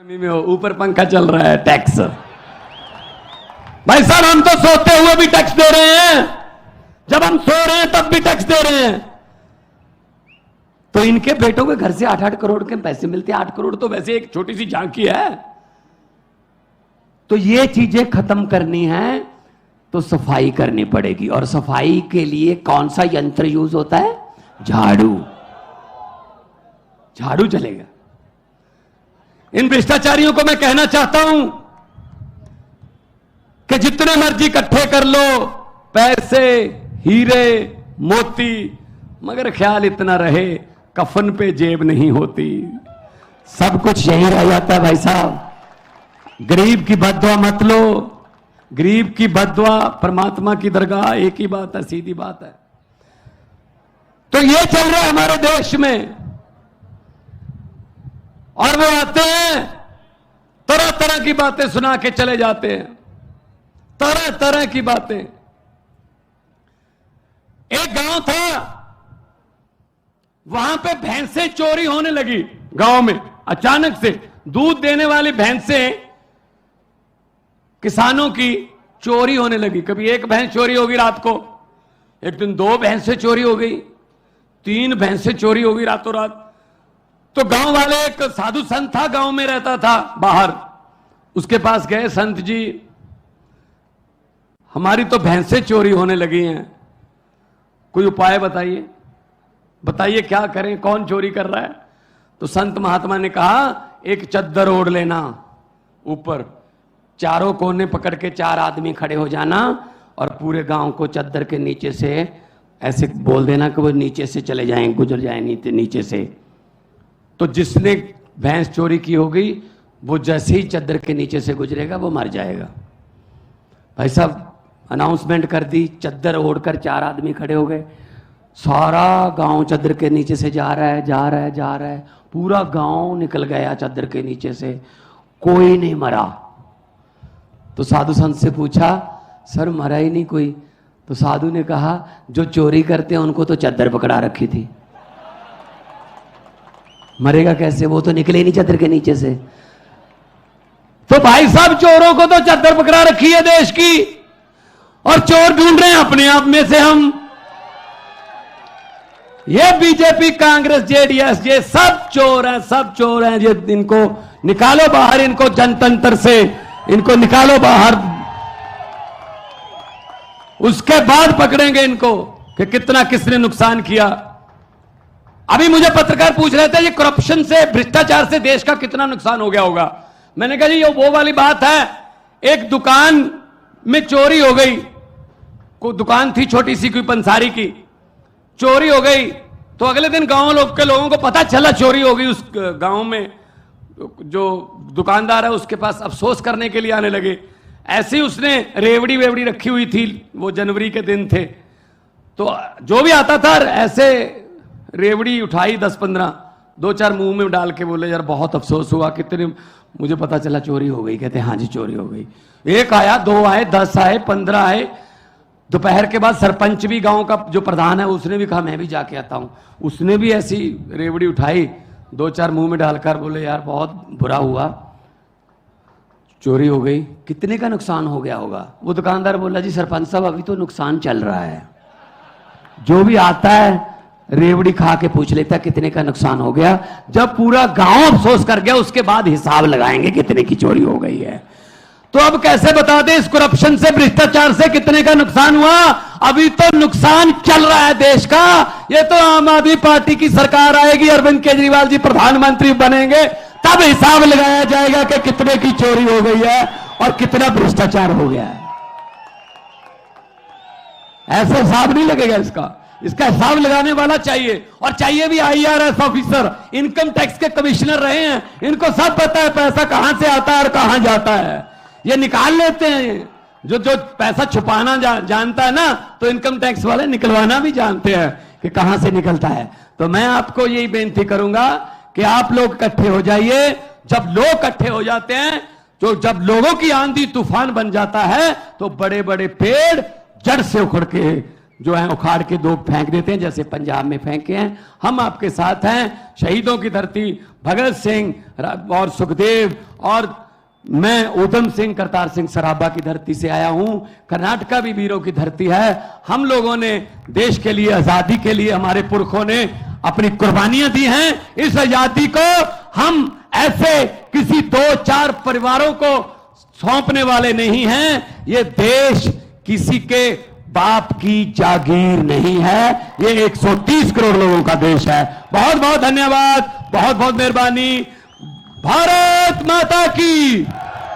में हो, ऊपर पंखा चल रहा है, टैक्स। भाई साहब हम तो सोते हुए भी टैक्स दे रहे हैं, जब हम सो रहे हैं तब भी टैक्स दे रहे हैं। तो इनके बेटों के घर से 8-8 करोड़ के पैसे मिलते हैं। 8 करोड़ तो वैसे एक छोटी सी झांकी है। तो ये चीजें खत्म करनी है तो सफाई करनी पड़ेगी। और सफाई के लिए कौन सा यंत्र यूज होता है? झाड़ू। झाड़ू चलेगा। इन भ्रष्टाचारियों को मैं कहना चाहता हूं कि जितने मर्जी इकट्ठे कर लो पैसे, हीरे, मोती, मगर ख्याल इतना रहे कफन पे जेब नहीं होती। सब कुछ यही रह जाता है भाई साहब। गरीब की बद्दुआ मत लो। गरीब की बद्दुआ परमात्मा की दरगाह एक ही बात है, सीधी बात है। तो ये चल रहा है हमारे देश में। और वो आते हैं तरह तरह की बातें सुना के चले जाते हैं, तरह तरह की बातें। एक गांव था, वहां पे भैंसें चोरी होने लगी। गांव में अचानक से दूध देने वाली भैंसें किसानों की चोरी होने लगी। कभी एक भैंस चोरी होगी रात को, एक दिन 2 भैंसें चोरी हो गई, 3 भैंसें चोरी हो गई रातों रात। तो गांव वाले, एक साधु संत था, गांव में रहता था बाहर, उसके पास गए, संत जी हमारी तो भैंसें चोरी होने लगी हैं, कोई उपाय बताइए, बताइए क्या करें, कौन चोरी कर रहा है। तो संत महात्मा ने कहा एक चद्दर ओढ़ लेना, ऊपर चारों कोने पकड़ के 4 आदमी खड़े हो जाना और पूरे गांव को चद्दर के नीचे से ऐसे बोल देना कि वो नीचे से चले जाएं, गुजर जाए नीचे से। तो जिसने भैंस चोरी की होगी वो जैसे ही चद्दर के नीचे से गुजरेगा वो मर जाएगा। भाई साहब अनाउंसमेंट कर दी, चद्दर ओढ़कर 4 आदमी खड़े हो गए। सारा गांव चद्दर के नीचे से जा रहा है, जा रहा है, जा रहा है। पूरा गांव निकल गया चद्दर के नीचे से, कोई नहीं मरा। तो साधु संत से पूछा, सर मरा ही नहीं कोई? तो साधु ने कहा जो चोरी करते हैं उनको तो चद्दर पकड़ा रखी थी, मरेगा कैसे? वो तो निकले ही नहीं चद्दर के नीचे से। तो भाई साहब चोरों को तो चद्दर पकड़ा रखी है देश की, और चोर ढूंढ रहे हैं अपने आप में से हम। ये बीजेपी, कांग्रेस, जेडीएस, ये सब चोर हैं, सब चोर हैं। ये इनको निकालो बाहर, इनको जनतंत्र से इनको निकालो बाहर, उसके बाद पकड़ेंगे इनको कि कितना किसने नुकसान किया। अभी मुझे पत्रकार पूछ रहे थे ये करप्शन से, भ्रष्टाचार से देश का कितना नुकसान हो गया होगा। मैंने कहा जी ये वो वाली बात है, एक दुकान में चोरी हो गई, कोई दुकान थी छोटी सी, कोई पंसारी की, चोरी हो गई। तो अगले दिन गांव के लोगों को पता चला चोरी हो गई। उस गांव में जो दुकानदार है उसके पास अफसोस करने के लिए आने लगे। ऐसे ही उसने रेवड़ी वेवड़ी रखी हुई थी, वो जनवरी के दिन थे, तो जो भी आता था ऐसे रेवड़ी उठाई 10-15, 2-4 मुंह में डाल के बोले यार बहुत अफसोस हुआ, कितने मुझे पता चला चोरी हो गई। कहते हाँ जी चोरी हो गई। 1 आया, 2 आए, 10 आए, 15 आए। दोपहर के बाद सरपंच भी, गांव का जो प्रधान है, उसने भी कहा मैं भी जाके आता हूं। उसने भी ऐसी रेवड़ी उठाई, 2-4 मुंह में डालकर बोले यार बहुत बुरा हुआ, चोरी हो गई। कितने का नुकसान हो गया होगा? वो दुकानदार बोला जी सरपंच साहब अभी तो नुकसान चल रहा है, जो भी आता है रेवड़ी खा के पूछ लेता कितने का नुकसान हो गया। जब पूरा गांव अफसोस कर गया उसके बाद हिसाब लगाएंगे कितने की चोरी हो गई है। तो अब कैसे बता दें इस करप्शन से, भ्रष्टाचार से कितने का नुकसान हुआ? अभी तो नुकसान चल रहा है देश का। ये तो आम आदमी पार्टी की सरकार आएगी, अरविंद केजरीवाल जी प्रधानमंत्री बनेंगे, तब हिसाब लगाया जाएगा कि कितने की चोरी हो गई है और कितना भ्रष्टाचार हो गया है। ऐसे हिसाब नहीं लगेगा इसका हिसाब लगाने वाला चाहिए। और चाहिए भी IRS ऑफिसर, इनकम टैक्स के कमिश्नर रहे हैं, इनको सब पता है पैसा कहां से आता है और कहां जाता है। ये निकाल लेते हैं, जो पैसा छुपाना जानता है ना, तो इनकम टैक्स वाले निकलवाना भी जानते हैं कि कहां से निकलता है। तो मैं आपको यही बेनती करूंगा कि आप लोग इकट्ठे हो जाइए। जब लोग इकट्ठे हो जाते हैं, तो जब लोगों की आंधी तूफान बन जाता है, तो बड़े बड़े पेड़ जड़ से उखड़ के जो है उखाड़ के दो फेंक देते हैं, जैसे पंजाब में फेंके हैं। हम आपके साथ हैं। शहीदों की धरती, भगत सिंह और सुखदेव, और मैं ऊधम सिंह करतार सिंह सराभा की धरती से आया हूं। कर्नाटका भी वीरों की धरती है। हम लोगों ने देश के लिए, आजादी के लिए हमारे पुरखों ने अपनी कुर्बानियां दी हैं। इस आजादी को हम ऐसे किसी 2-4 परिवारों को सौंपने वाले नहीं हैं। ये देश किसी के बाप की जागीर नहीं है, ये 130 करोड़ लोगों का देश है। बहुत बहुत धन्यवाद, बहुत बहुत मेहरबानी। भारत माता की।